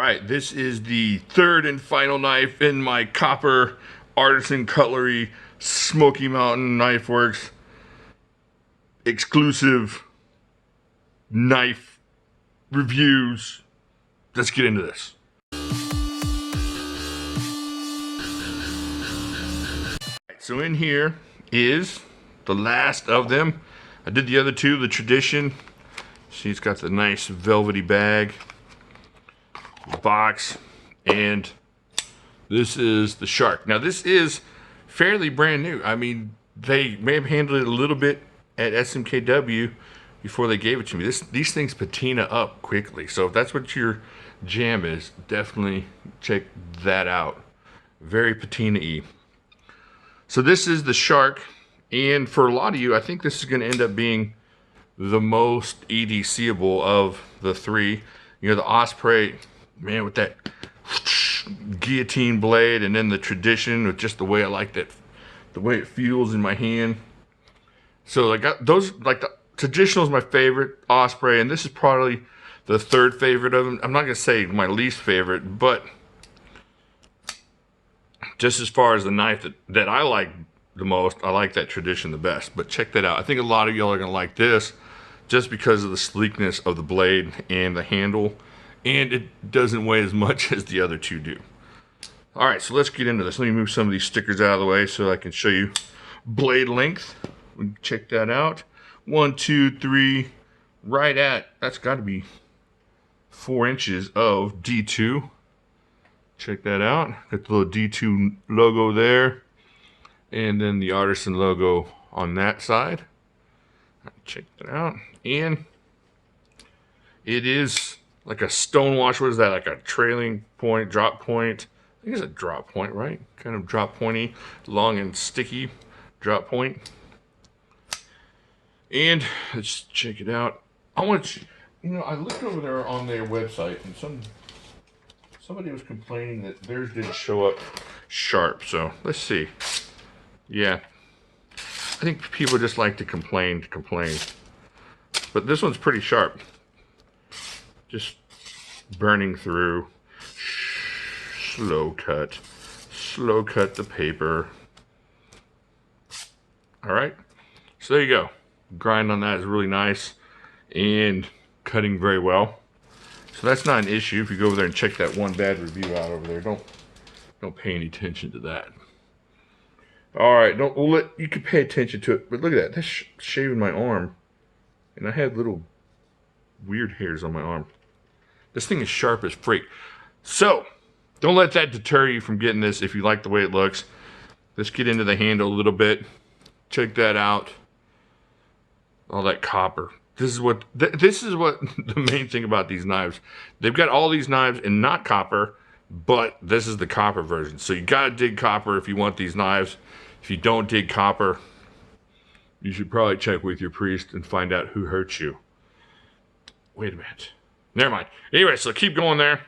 right, this is the third and final knife in my copper Artisan Cutlery Smoky Mountain Knife Works exclusive knife reviews. Let's get into this. So in here is the last of them. I did the other two, the tradition. See, it's got the nice velvety bag, box, and this is the Shark. Now this is fairly brand new. I mean, they may have handled it a little bit at SMKW before they gave it to me. These things patina up quickly, so if that's what your jam is, definitely check that out. Very patina-y. So this is the Shark, and for a lot of you, I think this is going to end up being the most EDC-able of the three. You know, the Osprey, man, with that guillotine blade, and then the tradition with just the way I like that, the way it feels in my hand. So I got those, like the traditional is my favorite Osprey, and this is probably the third favorite of them. I'm not gonna say my least favorite, but just as far as the knife that I like the most, I like that tradition the best. But check that out. I think a lot of y'all are gonna like this just because of the sleekness of the blade and the handle, and it doesn't weigh as much as the other two do. All right, so let's get into this. Let me move some of these stickers out of the way so I can show you blade length. Check that out. 1, 2, 3, right at, that's got to be 4 inches of D2. Check that out. Got the little D2 logo there, and then the Artisan logo on that side. Check that out. And it is like a stonewash. What is that? Like a trailing point, drop point. I think it's a drop point, right? Kind of drop pointy, long and sticky drop point. And let's check it out. I want you know, I looked over there on their website, and somebody was complaining that theirs didn't show up sharp. So let's see. Yeah, I think people just like to complain. But this one's pretty sharp. Just burning through. Slow cut the paper. All right, so there you go. Grind on that is really nice and cutting very well. So that's not an issue. If you go over there and check that one bad review out over there, don't pay any attention to that. All right, you can pay attention to it, but look at that. That's shaving my arm, and I had little weird hairs on my arm. This thing is sharp as freak. So don't let that deter you from getting this if you like the way it looks. Let's get into the handle a little bit. Check that out. All that copper. This is what the main thing about these knives. They've got all these knives in not copper, but this is the copper version. So you gotta dig copper if you want these knives. If you don't dig copper, you should probably check with your priest and find out who hurt you. Wait a minute. Never mind. Anyway, so keep going there.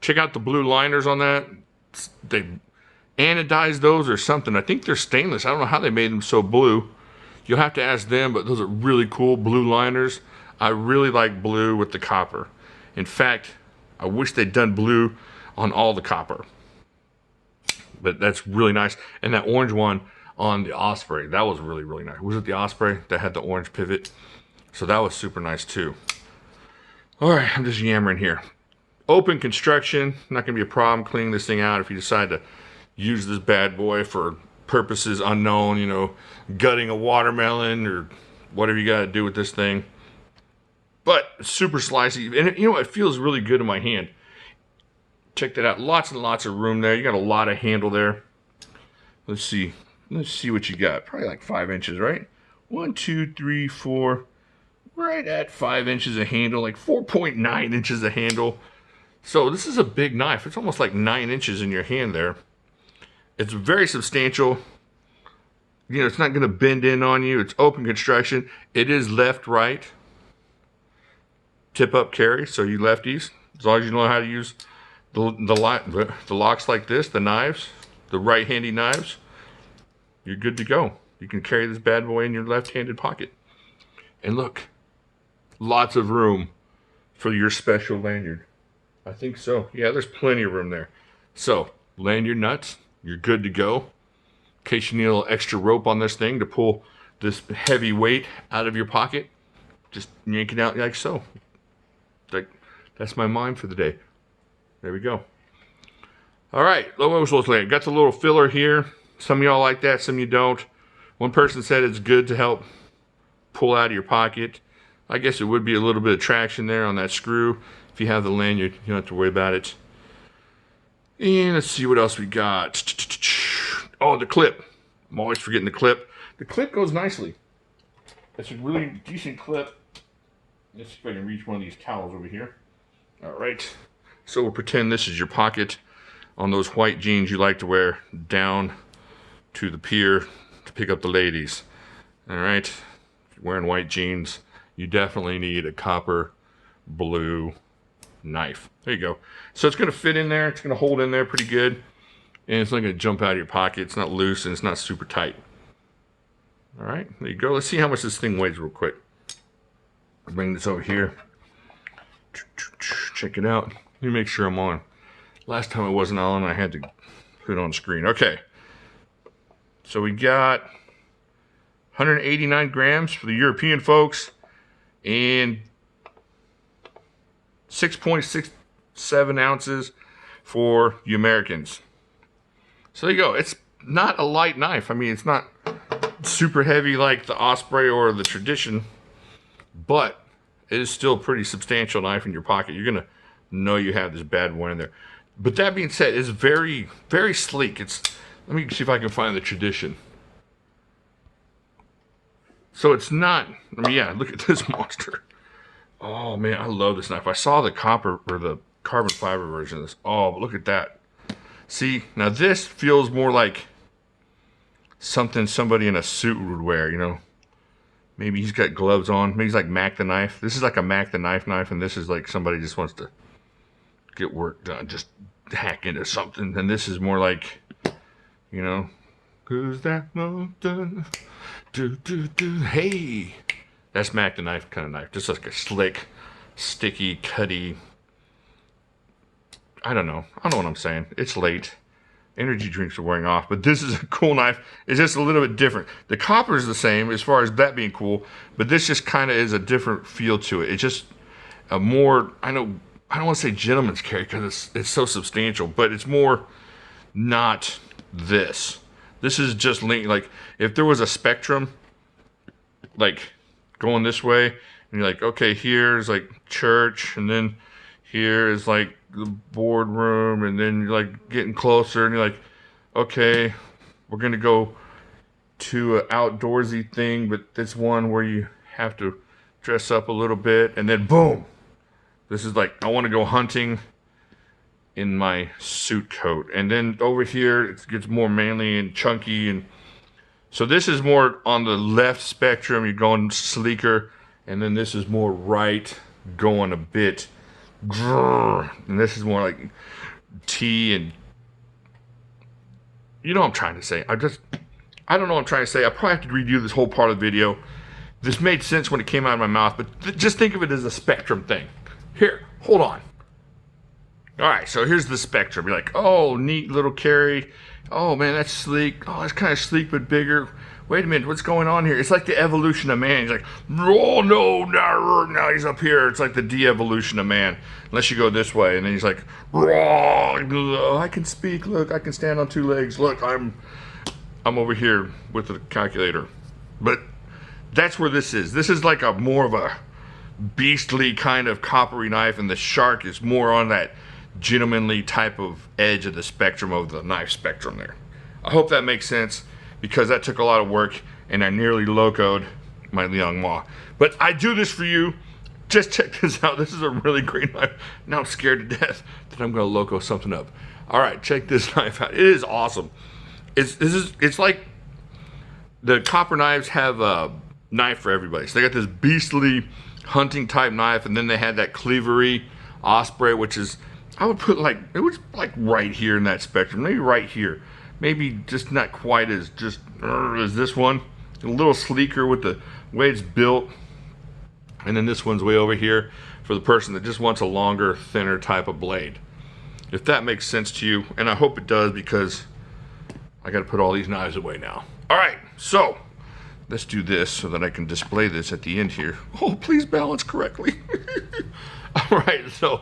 Check out the blue liners on that. They anodized those or something. I think they're stainless. I don't know how they made them so blue. You'll have to ask them, but those are really cool blue liners. I really like blue with the copper. In fact, I wish they'd done blue on all the copper. But that's really nice. And that orange one on the Osprey, that was really, really nice. Was it the Osprey that had the orange pivot? So that was super nice too. All right, I'm just yammering here. Open construction, not gonna be a problem cleaning this thing out if you decide to use this bad boy for purposes unknown, you know, gutting a watermelon or whatever you gotta do with this thing. But super slicey, and you know, it feels really good in my hand. Check that out, lots and lots of room there. You got a lot of handle there. Let's see what you got. Probably like 5 inches, right? 1, 2, 3, 4, right at 5 inches of handle, like 4.9 inches of handle. So this is a big knife. It's almost like 9 inches in your hand there. It's very substantial. You know, it's not going to bend in on you. It's open construction. It is left, right, tip up carry. So you lefties, as long as you know how to use the locks like this, the knives, the right-handy knives, you're good to go. You can carry this bad boy in your left-handed pocket. And look, lots of room for your special lanyard. I think so. Yeah, there's plenty of room there. So, land your nuts. You're good to go. In case you need a little extra rope on this thing to pull this heavy weight out of your pocket, just yank it out like so. Like, that's my mind for the day. There we go. All right, low supposed to land. Got the little filler here. Some of y'all like that, some of you don't. One person said it's good to help pull out of your pocket. I guess it would be a little bit of traction there on that screw. If you have the lanyard, you don't have to worry about it. And let's see what else we got. Oh, the clip. I'm always forgetting the clip. The clip goes nicely. It's a really decent clip. Let's see if I can reach one of these towels over here. All right. So we'll pretend this is your pocket on those white jeans you like to wear down to the pier to pick up the ladies. All right. If you're wearing white jeans, you definitely need a copper blue knife. There you go. So it's going to fit in there. It's going to hold in there pretty good. And it's not going to jump out of your pocket. It's not loose and it's not super tight. All right. There you go. Let's see how much this thing weighs real quick. Bring this over here. Check it out. Let me make sure I'm on. Last time I wasn't on, I had to put it on screen. Okay. So we got 189 grams for the European folks and 6.67 ounces for you Americans. So there you go. It's not a light knife. I mean, it's not super heavy like the Osprey or the Tradition, but it is still a pretty substantial knife in your pocket. You're gonna know you have this bad one in there. But that being said, it's very, very sleek. Let me see if I can find the Tradition. So it's not, I mean, yeah, look at this monster. Oh man, I love this knife. I saw the copper or the carbon fiber version of this. Oh, but look at that. See, now this feels more like something somebody in a suit would wear, you know. Maybe he's got gloves on. Maybe he's like Mac the Knife. This is like a Mac the Knife, and this is like somebody just wants to get work done, just hack into something. And this is more like, you know, who's that mountain? Hey, that's Mac the Knife kind of knife. Just like a slick, sticky, cutty. I don't know what I'm saying. It's late. Energy drinks are wearing off, but this is a cool knife. It's just a little bit different. The copper is the same as far as that being cool, but this just kind of is a different feel to it. It's just a more, I don't want to say gentleman's carry because it's so substantial, but it's more not this. This is just like if there was a spectrum, like going this way, and you're like, okay, here's like church, and then here is like the boardroom, and then you're like getting closer, and you're like, okay, we're gonna go to an outdoorsy thing, but this one where you have to dress up a little bit, and then boom, this is like, I want to go hunting in my suit coat. And then over here it gets more manly and chunky, and so this is more on the left spectrum, you're going sleeker, and then this is more right, going a bit grrr, and this is more like tea, and you know what I'm trying to say. I don't know what I'm trying to say. I probably have to redo this whole part of the video. This made sense when it came out of my mouth, but just think of it as a spectrum thing. Here, hold on. All right, so here's the spectrum. You're like, oh, neat little carry. Oh man, that's sleek. Oh, that's kind of sleek but bigger. Wait a minute, what's going on here? It's like the evolution of man. He's like, oh no, now he's up here. It's like the de-evolution of man. Unless you go this way, and then he's like, I can speak. Look, I can stand on two legs. Look, I'm over here with the calculator. But that's where this is. This is like a more of a beastly kind of coppery knife, and the Shark is more on that gentlemanly type of edge of the spectrum of the knife spectrum there. I hope that makes sense, because that took a lot of work and I nearly locoed my Liang Ma. But I do this for you. Just check this out. This is a really great knife. Now I'm scared to death that I'm gonna loco something up. All right, check this knife out. It is awesome. It's like the copper knives have a knife for everybody. So they got this beastly hunting type knife, and then they had that cleavery Osprey, which is, I would put like, it was like right here in that spectrum, maybe right here, maybe just not quite as just as this one, a little sleeker with the way it's built, and then this one's way over here. for the person that just wants a longer, thinner type of blade. If that makes sense to you, and I hope it does, because I got to put all these knives away now. All right, so let's do this so that I can display this at the end here. Oh, please balance correctly. All right, so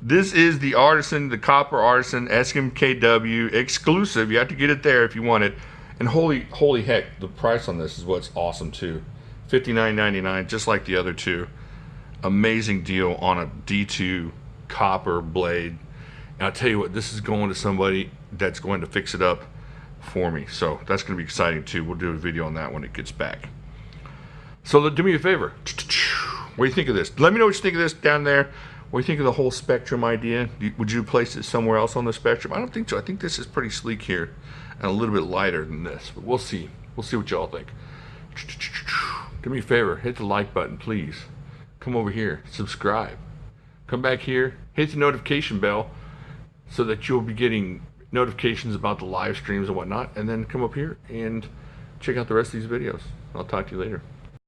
this is the Artisan, the Copper Artisan SMKW Exclusive. You have to get it there if you want it. And holy heck, the price on this is what's awesome too. $59.99, just like the other two. Amazing deal on a D2 copper blade. And I'll tell you what, this is going to somebody that's going to fix it up for me. So that's going to be exciting too. We'll do a video on that when it gets back. So do me a favor. What do you think of this? Let me know what you think of this down there. What do you think of the whole spectrum idea? Would you place it somewhere else on the spectrum? I don't think so. I think this is pretty sleek here and a little bit lighter than this. But we'll see. We'll see what y'all think. Do me a favor. Hit the like button, please. Come over here. Subscribe. Come back here. Hit the notification bell so that you'll be getting notifications about the live streams and whatnot. And then come up here and check out the rest of these videos. I'll talk to you later.